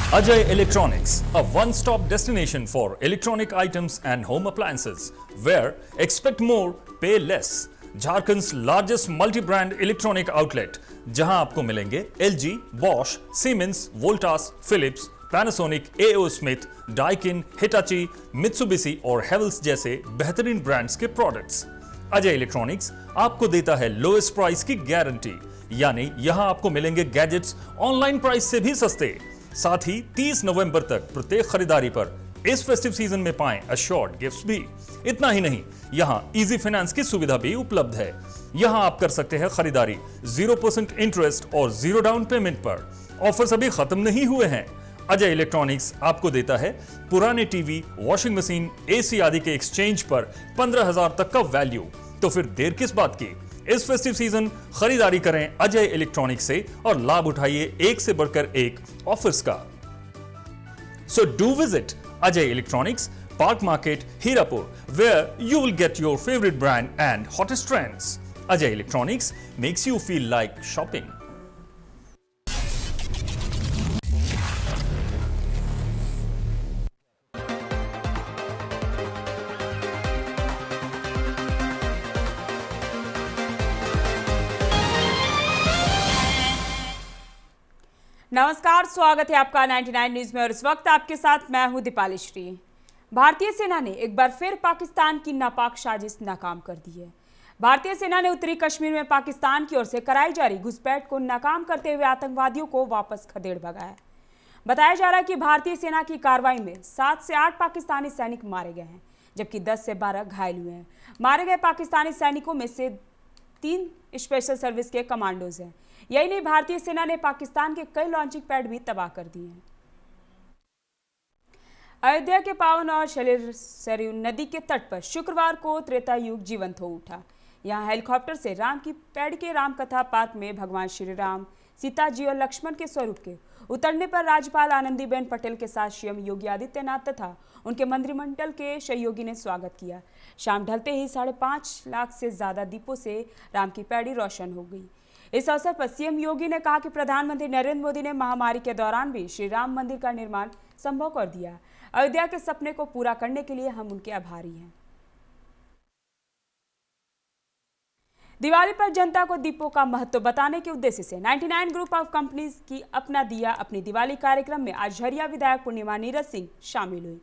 Ajay Electronics, a one-stop destination for electronic items and home appliances, where expect more, pay less. Jharkhand's largest multi brand electronic outlet, जहां आपको मिलेंगे LG, Bosch, Siemens, Voltas, Philips, Panasonic, AO Smith, Daikin, Hitachi, Mitsubishi और Havells जैसे बेहतरीन brands के products. Ajay electronics आपको देता है लोएस्ट प्राइस की गारंटी, यानी यहां आपको मिलेंगे गैजेट्स ऑनलाइन प्राइस से भी सस्ते। साथ ही 30 नवंबर तक प्रत्येक खरीदारी पर इस फेस्टिव सीजन में पाएं अश्योर्ड गिफ्ट्स भी। इतना ही नहीं, यहां इजी फाइनेंस की सुविधा भी उपलब्ध है। यहां आप कर सकते हैं खरीदारी 0% इंटरेस्ट और 0 डाउन पेमेंट पर। ऑफर्स अभी खत्म नहीं हुए हैं। अजय इलेक्ट्रॉनिक्स आपको देता है पुराने टीवी, वॉशिंग मशीन, AC आदि के एक्सचेंज पर 15,000 तक का वैल्यू। तो फिर देर किस बात की, इस फेस्टिव सीजन खरीदारी करें अजय इलेक्ट्रॉनिक्स से और लाभ उठाइए एक से बढ़कर एक ऑफर्स का। So do visit Ajay Electronics, Park Market, Hirapur, where you will get your favorite brand and hottest trends. Ajay Electronics makes you feel like shopping. नमस्कार, स्वागत है आपका 99 न्यूज में और इस वक्त आपके साथ मैं हूं दीपाली श्री। भारतीय सेना ने एक बार फिर पाकिस्तान की नापाक साजिश नाकाम कर दी है। भारतीय सेना ने उत्तरी कश्मीर में पाकिस्तान की ओर से कराई जा रही घुसपैठ को नाकाम करते हुए आतंकवादियों को वापस खदेड़ भगाया। बताया जा रहा है कि भारतीय सेना की कार्रवाई में 7 से 8 पाकिस्तानी सैनिक मारे गए हैं, जबकि 10 से 12 घायल हुए हैं। मारे गए पाकिस्तानी सैनिकों में से 3 स्पेशल सर्विस के कमांडोज हैं। यही नहीं, भारतीय सेना ने पाकिस्तान के कई लॉन्चिंग पैड भी तबाह कर दिए हैं। अयोध्या के पावन और सरयू नदी के तट पर शुक्रवार को त्रेता युग जीवंत हो उठा। यहां हेलीकॉप्टर से राम की पैड़ के रामकथा पार्क में भगवान श्री राम, सीता जी और लक्ष्मण के स्वरूप के उतरने पर राज्यपाल आनंदीबेन पटेल के साथ सीएम योगी आदित्यनाथ तथा उनके मंत्रिमंडल के सहयोगी ने स्वागत किया। शाम ढलते ही 5.5 लाख से ज्यादा दीपों से राम की पैड़ी रोशन हो गई। इस अवसर पर सीएम योगी ने कहा कि प्रधानमंत्री नरेंद्र मोदी ने महामारी के दौरान भी श्री राम मंदिर का निर्माण संभव कर दिया। अयोध्या के सपने को पूरा करने के लिए हम उनके आभारी हैं। दिवाली पर जनता को दीपों का महत्व बताने के उद्देश्य से 99 ग्रुप ऑफ कंपनीज की अपना दिया अपनी दिवाली कार्यक्रम में आज झरिया विधायक पूर्णिमा नीरज सिंह शामिल हुई।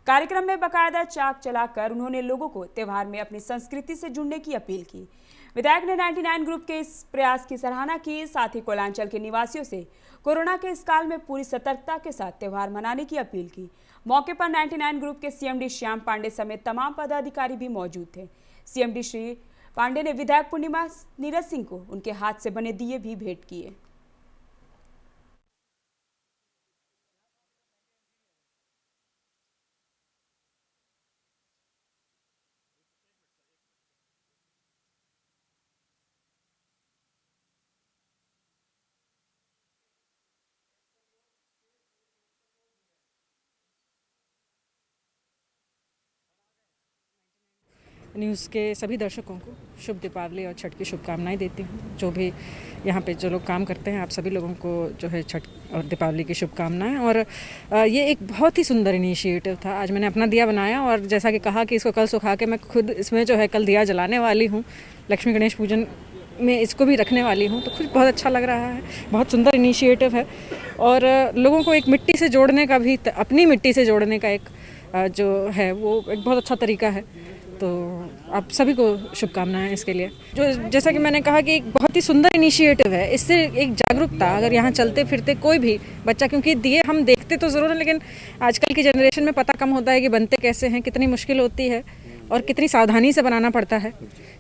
कार्यक्रम में बाकायदा चाक चलाकर उन्होंने लोगों को त्योहार में अपनी संस्कृति से जुड़ने की अपील की। विधायक ने 99 ग्रुप के इस प्रयास की सराहना की। साथ ही कोलांचल के निवासियों से कोरोना के इस काल में पूरी सतर्कता के साथ त्योहार मनाने की अपील की। मौके पर 99 ग्रुप के CMD श्याम पांडे समेत तमाम पदाधिकारी भी मौजूद थे। CMD श्री पांडे ने विधायक पूर्णिमा नीरज सिंह को उनके हाथ से बने दिए भी भेंट किए। न्यूज़ के सभी दर्शकों को शुभ दीपावली और छठ की शुभकामनाएं देती हूँ। जो भी यहाँ पे जो लोग काम करते हैं, आप सभी लोगों को जो है छठ और दीपावली की शुभकामनाएं। और ये एक बहुत ही सुंदर इनिशिएटिव था। आज मैंने अपना दिया बनाया और जैसा कि कहा कि इसको कल सुखा के मैं खुद इसमें जो है कल दिया जलाने वाली हूँ। लक्ष्मी गणेश पूजन में इसको भी रखने वाली हूँ, तो कुछ बहुत अच्छा लग रहा है। बहुत सुंदर इनिशिएटिव है और लोगों को एक मिट्टी से जोड़ने का भी, अपनी मिट्टी से जोड़ने का एक जो है वो एक बहुत अच्छा तरीका है। तो आप सभी को शुभकामनाएं इसके लिए। जो जैसा कि मैंने कहा कि एक बहुत ही सुंदर इनिशिएटिव है। इससे एक जागरूकता, अगर यहाँ चलते फिरते कोई भी बच्चा, क्योंकि दिए हम देखते तो ज़रूर हैं, लेकिन आजकल की जनरेशन में पता कम होता है कि बनते कैसे हैं, कितनी मुश्किल होती है और कितनी सावधानी से बनाना पड़ता है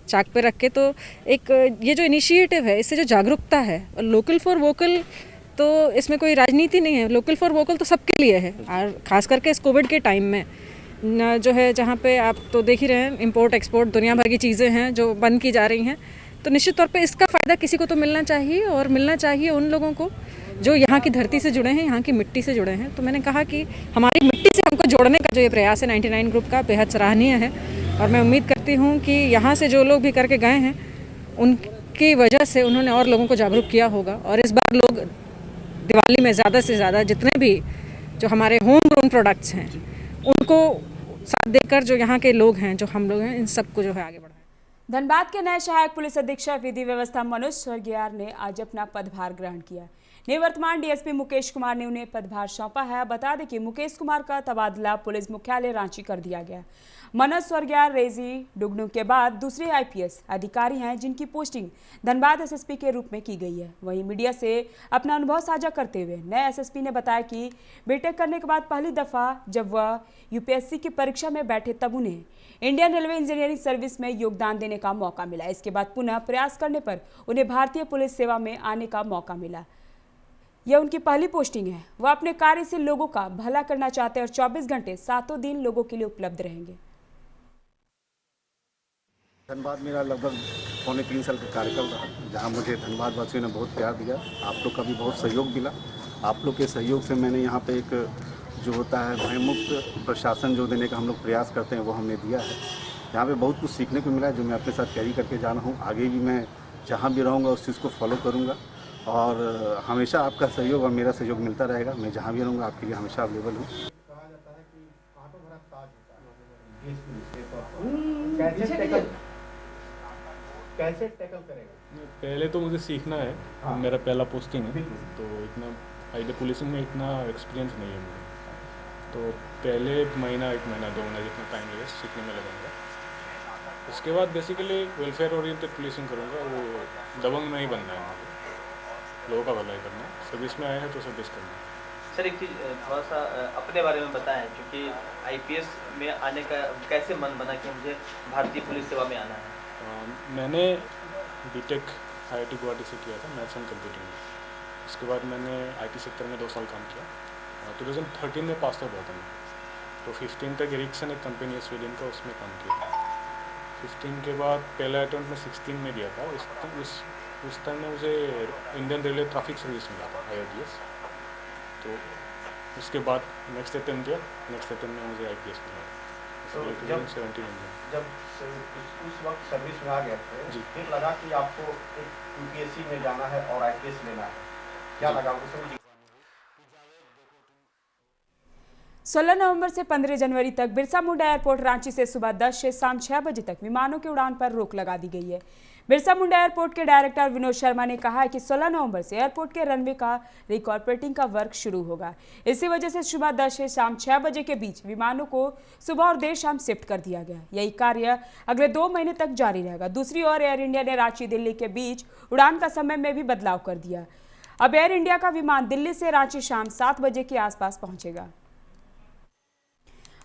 चाक पे रख के। तो एक ये जो इनिशिएटिव है, इससे जो जागरूकता है, लोकल फॉर वोकल, तो इसमें कोई राजनीति नहीं है। लोकल फॉर वोकल तो सबके लिए है। और ख़ास करके इस कोविड के टाइम में जो है, जहाँ पे आप तो देख ही रहे हैं इंपोर्ट एक्सपोर्ट दुनिया भर की चीज़ें हैं जो बंद की जा रही हैं, तो निश्चित तौर पे इसका फ़ायदा किसी को तो मिलना चाहिए और मिलना चाहिए उन लोगों को जो यहाँ की धरती से जुड़े हैं, यहाँ की मिट्टी से जुड़े हैं। तो मैंने कहा कि हमारी मिट्टी से हमको जोड़ने का जो ये प्रयास है 99 ग्रुप का, बेहद सराहनीय है। और मैं उम्मीद करती हूँ कि यहाँ से जो लोग भी करके गए हैं, उनकी वजह से उन्होंने और लोगों को जागरूक किया होगा और इस बार लोग दिवाली में ज़्यादा से ज़्यादा जितने भी जो हमारे होम ग्रोन प्रोडक्ट्स हैं उनको साथ देकर जो यहाँ के लोग हैं, जो हम लोग हैं, इन सबको जो है आगे बढ़ाएं। धनबाद के नए सहायक पुलिस अधीक्षक विधि व्यवस्था मनोज स्वर्गियार ने आज अपना पदभार ग्रहण किया। निवर्तमान डीएसपी मुकेश कुमार ने उन्हें पदभार सौंपा है। बता दें कि मुकेश कुमार का तबादला पुलिस मुख्यालय रांची कर दिया गया। मनोज स्वर्गियार रेजी डुगनू के बाद दूसरे आईपीएस अधिकारी हैं जिनकी पोस्टिंग धनबाद एसएसपी के रूप में की गई है। वहीं मीडिया से अपना अनुभव साझा करते हुए नए एसएसपी ने बताया कि बीटेक करने के बाद पहली दफा जब वह यूपीएससी की परीक्षा में बैठे तब उन्हें इंडियन रेलवे इंजीनियरिंग सर्विस में योगदान देने का मौका मिला। इसके बाद पुनः प्रयास करने पर उन्हें भारतीय पुलिस सेवा में आने का मौका मिला। यह उनकी पहली पोस्टिंग है। वह अपने कार्य से लोगों का भला करना चाहते हैं और 24 घंटे 7 दिन लोगों के लिए उपलब्ध रहेंगे। धनबाद मेरा लगभग 2.25 साल का कार्यकाल रहा, जहाँ मुझे धनबाद वासियों ने बहुत प्यार दिया। आप लोग का भी बहुत सहयोग मिला। आप लोग के सहयोग से मैंने यहाँ पे एक जो होता है भयमुक्त प्रशासन जो देने का हम लोग प्रयास करते हैं वो हमने दिया है। यहाँ पे बहुत कुछ सीखने को मिला है जो मैं अपने साथ कैरी करके जा रहा हूँ। आगे भी मैं जहाँ भी रहूँगा उस चीज़ को फॉलो करूँगा और हमेशा आपका सहयोग और मेरा सहयोग मिलता रहेगा। मैं जहाँ भी रहूँगा आपके लिए हमेशा अवेलेबल हूँ। कहा जाता है कि कांटों भरा ताज होता है, कैसे टैकल करेगा? पहले तो मुझे सीखना है। हाँ। मेरा पहला पोस्टिंग है तो इतना आईडी पुलिसिंग में इतना एक्सपीरियंस नहीं है मुझे, तो पहले एक महीना 2 महीना जितना टाइम लगेगा सीखने में लगेगा। उसके बाद बेसिकली वेलफेयर ओरिएंटेड पुलिसिंग करूँगा। वो दबंग नहीं बनना है मुझे, लोगों का भलाई करना है। सर्विस में आए हैं तो सर्विस करना है। सर एक चीज़ थोड़ा सा अपने बारे में बताएं, क्योंकि आईपीएस में आने का कैसे मन बना कि मुझे भारतीय पुलिस सेवा में आना है? मैंने बीटेक आईआईटी गुवाहाटी से किया था मैथ्स एंड कंप्यूटिंग में। उसके बाद मैंने आईटी सेक्टर में 2 साल काम किया। 2013 में पास आउट हुआ था मैं, तो 15 तक एरिक्सन एक कंपनी है स्वीडन का, उसमें काम किया। 15 के बाद पहला अटेम्प्ट में 16 में दिया था। उस टाइम में मुझे इंडियन रेलवे ट्रैफिक सर्विस मिला था IRDS। तो उसके बाद नेक्स्ट अटेम्प्ट दिया, नेक्स्ट अटेम्प्ट में मुझे IPS मिला। तो 2017 में जब उस वक्त सर्विस में आ गए थे, फिर लगा कि आपको एक यूपीएससी में जाना है और आईपीएस लेना है, क्या लगा उस समय? 16 नवंबर से 15 जनवरी तक बिरसा मुंडा एयरपोर्ट रांची से सुबह 10 से शाम 6 बजे तक विमानों की उड़ान पर रोक लगा दी गई है। बिरसा मुंडा एयरपोर्ट के डायरेक्टर विनोद शर्मा ने कहा है कि 16 नवंबर से एयरपोर्ट के रनवे का रिकॉर्पोरेटिंग का वर्क शुरू होगा। इसी वजह से सुबह 10 से शाम 6 बजे के बीच विमानों को सुबह और देर शाम शिफ्ट कर दिया गया। यही कार्य अगले 2 महीने तक जारी रहेगा। दूसरी ओर एयर इंडिया ने रांची दिल्ली के बीच उड़ान का समय में भी बदलाव कर दिया। अब एयर इंडिया का विमान दिल्ली से रांची शाम 7 बजे के आसपास पहुंचेगा।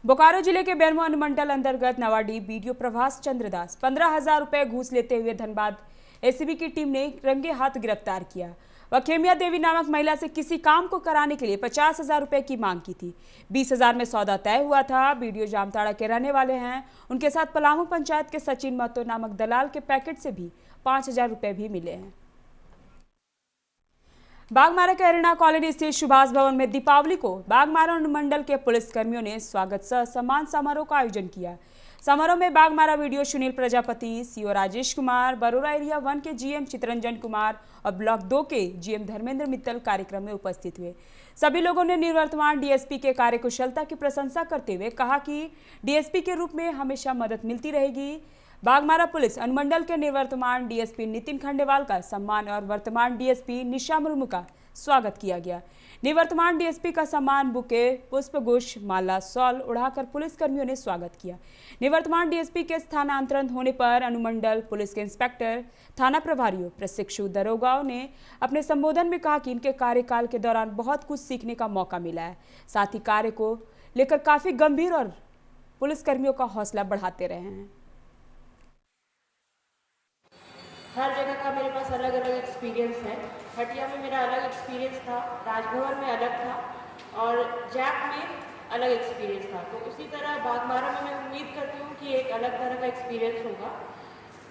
बोकारो जिले के बेरमो अनुमंडल अंतर्गत नवाडी बीडीओ प्रभास चंद्रदास 15,000 रुपए घूस लेते हुए धनबाद एसीबी की टीम ने रंगे हाथ गिरफ्तार किया। वह खेमिया देवी नामक महिला से किसी काम को कराने के लिए 50,000 रुपए की मांग की थी। 20,000 में सौदा तय हुआ था। बीडीओ जामताड़ा के रहने वाले हैं। उनके साथ पलामू पंचायत के सचिन महतो नामक दलाल के पैकेट से भी 5,000 रुपए भी मिले हैं। बागमारा के अरिणा कॉलोनी स्थित सुभाष भवन में दीपावली को बागमारा अनुमंडल के पुलिसकर्मियों ने स्वागत सह सम्मान समारोह का आयोजन किया। समारोह में Baghmara video Sunil Prajapati, CO Rajesh Kumar, Warora area 1 के जीएम चितरंजन कुमार और ब्लॉक 2 के जीएम धर्मेंद्र मित्तल कार्यक्रम में उपस्थित हुए। सभी लोगों ने निवर्तमान डीएसपी के कार्यकुशलता की प्रशंसा करते हुए कहा कि डीएसपी के रूप में हमेशा मदद मिलती रहेगी। बागमारा पुलिस अनुमंडल के निवर्तमान डीएसपी नितिन खंडेवाल का सम्मान और वर्तमान डीएसपी निशा मुर्मू का स्वागत किया गया। निवर्तमान डीएसपी का सम्मान बुके, पुष्पगुच्छ, माला, शॉल उड़ाकर पुलिसकर्मियों ने स्वागत किया। निवर्तमान डीएसपी के स्थानांतरण होने पर अनुमंडल पुलिस के इंस्पेक्टर, थाना प्रभारियों, प्रशिक्षु दरोगाओं ने अपने संबोधन में कहा कि इनके कार्यकाल के दौरान बहुत कुछ सीखने का मौका मिला है। साथ ही कार्य को लेकर काफी गंभीर और पुलिसकर्मियों का हौसला बढ़ाते रहे हैं। हर जगह का मेरे पास अलग अलग एक्सपीरियंस है। हटिया में मेरा अलग एक्सपीरियंस था, राजभवन में अलग था और जैक में अलग एक्सपीरियंस था। तो उसी तरह बागमारा में मैं उम्मीद करती हूँ कि एक अलग तरह का एक्सपीरियंस होगा।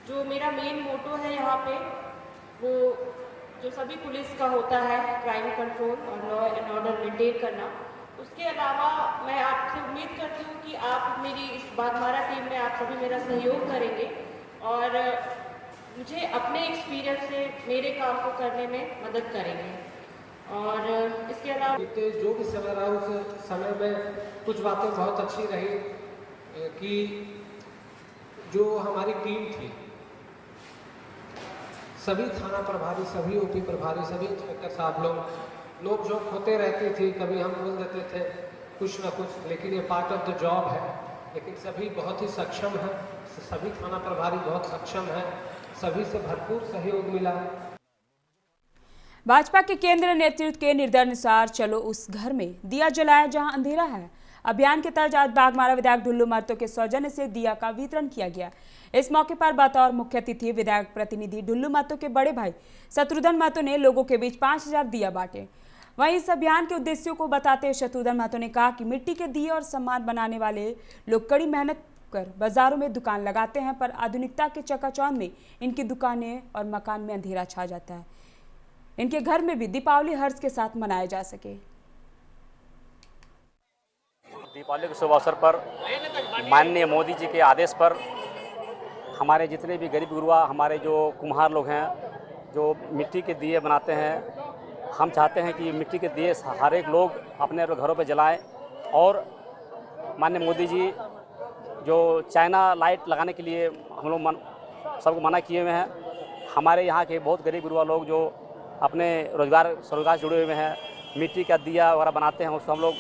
जो मेरा मेन मोटो है यहाँ पे, वो जो सभी पुलिस का होता है, क्राइम कंट्रोल और लॉ एंड ऑर्डर मेंटेन करना। उसके अलावा मैं आपसे उम्मीद करती हूँ कि आप मेरी इस बागमारा टीम में आप सभी मेरा सहयोग करेंगे और मुझे अपने एक्सपीरियंस से मेरे काम को करने में मदद करेंगे। और इसके अलावा बीते जो भी समय रहा उस समय में कुछ बातें बहुत अच्छी रही कि जो हमारी टीम थी, सभी थाना प्रभारी, सभी ओपी प्रभारी, सभी इंस्पेक्टर साहब लोग जो होते रहती थी, कभी हम बोल देते थे कुछ ना कुछ, लेकिन ये पार्ट ऑफ द जॉब है। लेकिन सभी बहुत ही सक्षम हैं, सभी थाना प्रभारी बहुत सक्षम हैं, सभी से भरपूर सहयोग मिला। भाजपा के केंद्रीय नेतृत्व के निर्देशानुसार चलो उस घर में दिया जलाया जहां अंधेरा है अभियान के तहत आज बाघमारा विधायक ढुल्लू महतो के सौजन्य से दिया का वितरण किया गया। इस मौके पर बतौर मुख्य अतिथि विधायक प्रतिनिधि ढुल्लू महतो के बड़े भाई शत्रुघ्न महतो ने लोगों के बीच 5000 दिया बांटे। वहीं इस अभियान के उद्देश्यों को बताते हुए शत्रुघ्न महतो ने कहा कि मिट्टी के दिए और सामान बनाने वाले लोग कड़ी मेहनत कर बाजारों में दुकान लगाते हैं, पर आधुनिकता के चकाचौंध में इनकी दुकानें और मकान में अंधेरा छा जाता है। इनके घर में भी दीपावली हर्ष के साथ मनाया जा सके। दीपावली के शुभ अवसर पर माननीय मोदी जी के आदेश पर हमारे जितने भी गरीब गुरुआ, हमारे जो कुम्हार लोग हैं जो मिट्टी के दिए बनाते हैं, हम चाहते हैं कि मिट्टी के दिए हर एक लोग अपने घरों पर जलाएं। और माननीय मोदी जी जो चाइना लाइट लगाने के लिए हम लोग सबको मना किए हुए हैं, हमारे यहाँ के बहुत गरीब गुरुआ लोग जो अपने रोजगार से जुड़े हुए हैं, मिट्टी का दिया वगैरह बनाते हैं, उसको हम लोग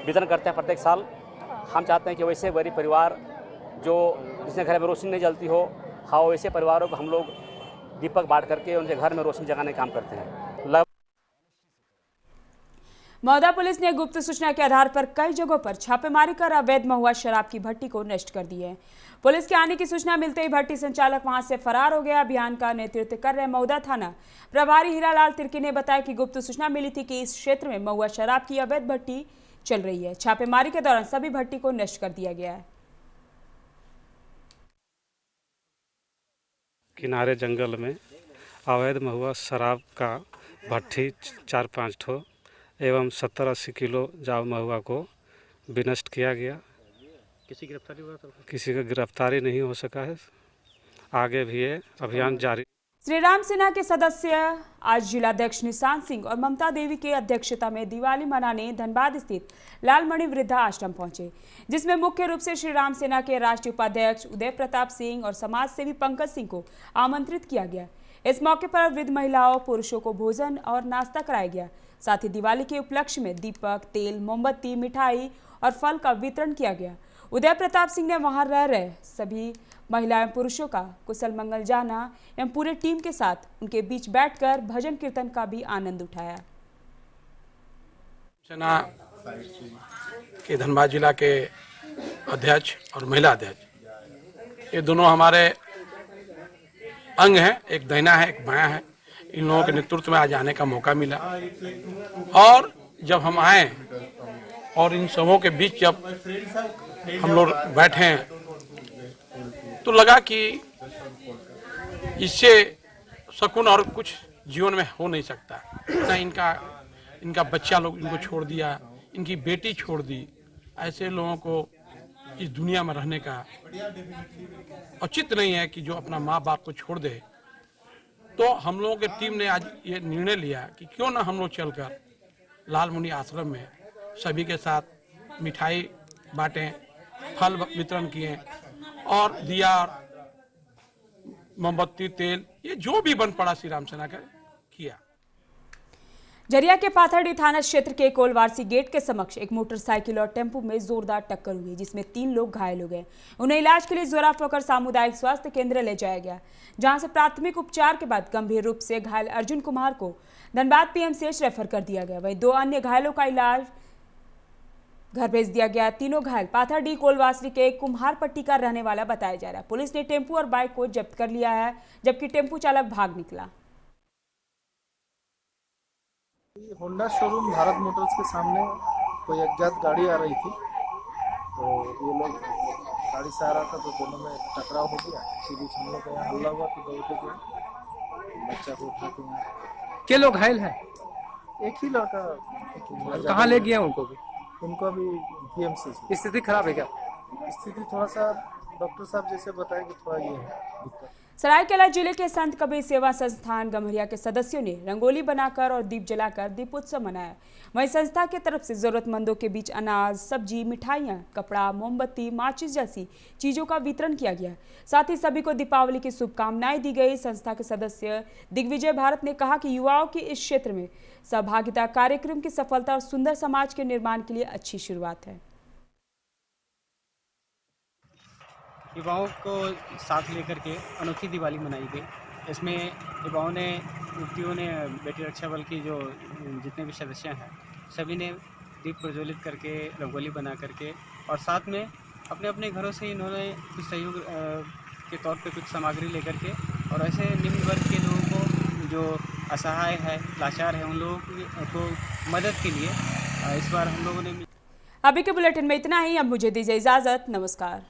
वितरण करते हैं प्रत्येक साल। हम चाहते हैं कि वैसे गरीब परिवार जो जिसके घर में रोशनी नहीं जलती हो, हाँ, वैसे परिवारों को हम लोग दीपक बांट करके उनके घर में रोशनी जगाने का काम करते हैं। मौदा पुलिस ने गुप्त सूचना के आधार पर कई जगहों पर छापेमारी कर अवैध महुआ शराब की भट्टी को नष्ट कर दी है। पुलिस के आने की सूचना मिलते ही भट्टी संचालक वहां से फरार हो गया। अभियान का नेतृत्व कर रहे मौदा थाना प्रभारी हीरालाल तिर्की ने बताया कि गुप्त सूचना मिली थी कि इस क्षेत्र में महुआ शराब की अवैध भट्टी चल रही है। छापेमारी के दौरान सभी भट्टी को नष्ट कर दिया गया है। किनारे जंगल में अवैध महुआ शराब का भट्टी 4-5 ठो एवं 70-80 किलो जाव महुआ को विनष्ट किया गया। किसी गिरफ्तारी हुआ? किसी का गिरफ्तारी नहीं हो सका है। आगे भी ये अभियान जारी। श्री राम सेना के सदस्य आज जिलाध्यक्ष निशांत सिंह और ममता देवी की अध्यक्षता में दिवाली मनाने धनबाद स्थित लालमणि वृद्धा आश्रम पहुंचे, जिसमें मुख्य रूप से श्री राम सेना के राष्ट्रीय उपाध्यक्ष उदय प्रताप सिंह और समाज सेवी पंकज सिंह को आमंत्रित किया गया। इस मौके पर वृद्ध महिलाओं पुरुषों को भोजन और नाश्ता कराया गया। साथ ही दिवाली के उपलक्ष्य में दीपक, तेल, मोमबत्ती, मिठाई और फल का वितरण किया गया। उदय प्रताप सिंह ने वहां रह रहे सभी महिलाएं पुरुषों का कुशल मंगल जाना एवं पूरे टीम के साथ उनके बीच बैठकर भजन कीर्तन का भी आनंद उठाया। सेना के धनबाद जिला के अध्यक्ष और महिला अध्यक्ष, ये दोनों हमारे अंग हैं, एक दाहिना है एक बायां है। इन लोगों के नेतृत्व में आज आने का मौका मिला और जब हम आए और इन सबों के बीच जब हम लोग बैठे तो लगा कि इससे सुकून और कुछ जीवन में हो नहीं सकता। ना इनका बच्चा लोग इनको छोड़ दिया, इनकी बेटी छोड़ दी। ऐसे लोगों को इस दुनिया में रहने का उचित नहीं है कि जो अपना माँ बाप को छोड़ दे। तो हम लोगों के टीम ने आज ये निर्णय लिया कि क्यों ना हम लोग चलकर लालमुनि आश्रम में सभी के साथ मिठाई बांटें, फल वितरण किए और दिया, मोमबत्ती, तेल, ये जो भी बन पड़ा श्री राम सेना का किया। झरिया के पाथरडी थाना क्षेत्र के कोलवारसी गेट के समक्ष एक मोटरसाइकिल और टेम्पो में जोरदार टक्कर हुई, जिसमें 3 लोग घायल हो गए। उन्हें इलाज के लिए जोराफ होकर सामुदायिक स्वास्थ्य केंद्र ले जाया गया, जहां से प्राथमिक उपचार के बाद गंभीर रूप से घायल अर्जुन कुमार को धनबाद पीएमसीएच रेफर कर दिया गया। वहीं 2 अन्य घायलों का इलाज घर भेज दिया गया। तीनों घायल पाथरडी कोलवासी के कुम्हारपट्टी का रहने वाला बताया जा रहा है। पुलिस ने टेम्पो और बाइक को जब्त कर लिया है, जबकि टेम्पो चालक भाग निकला। होंडा शोरूम भारत मोटर्स के सामने कोई अज्ञात गाड़ी आ रही थी, तो ये लोग गाड़ी से आ रहा था, तो दोनों में टकराव हो गया। इसी बीच हम लोग यहाँ हल्ला हुआ तो दौड़ के गए, बच्चा को उठा के यहाँ। क्या लोग घायल हैं? एक ही लड़का। कहाँ ले गया उनको भी? उनको अभी पीएमसी। स्थिति खराब है क्या? स्थिति थोड़ा सा डॉक्टर साहब जैसे बताए कि थोड़ा ये है दिक्कत। सरायकेला जिले के संत कबीर सेवा संस्थान गम्हरिया के सदस्यों ने रंगोली बनाकर और दीप जलाकर दीपोत्सव मनाया। वहीं संस्था की तरफ से जरूरतमंदों के बीच अनाज, सब्जी, मिठाइयाँ, कपड़ा, मोमबत्ती, माचिस जैसी चीजों का वितरण किया गया। साथ ही सभी को दीपावली की शुभकामनाएं दी गई। संस्था के सदस्य दिग्विजय भारत ने कहा कि युवाओं की इस क्षेत्र में सहभागिता कार्यक्रम की सफलता और सुंदर समाज के निर्माण के लिए अच्छी शुरुआत है। युवाओं को साथ लेकर के अनोखी दिवाली मनाई गई। इसमें युवाओं ने, युवतियों ने, बेटी रक्षा बल की जो जितने भी सदस्य हैं सभी ने दीप प्रज्वलित करके, रंगोली बना करके और साथ में अपने अपने घरों से इन्होंने कुछ सहयोग के तौर पे कुछ सामग्री लेकर के और ऐसे निम्न वर्ग के लोगों को जो असहाय है, लाचार है, उन लोगों को मदद के लिए इस बार हम लोगों ने। अभी के बुलेटिन में इतना ही। अब मुझे दीजिए इजाजत। नमस्कार।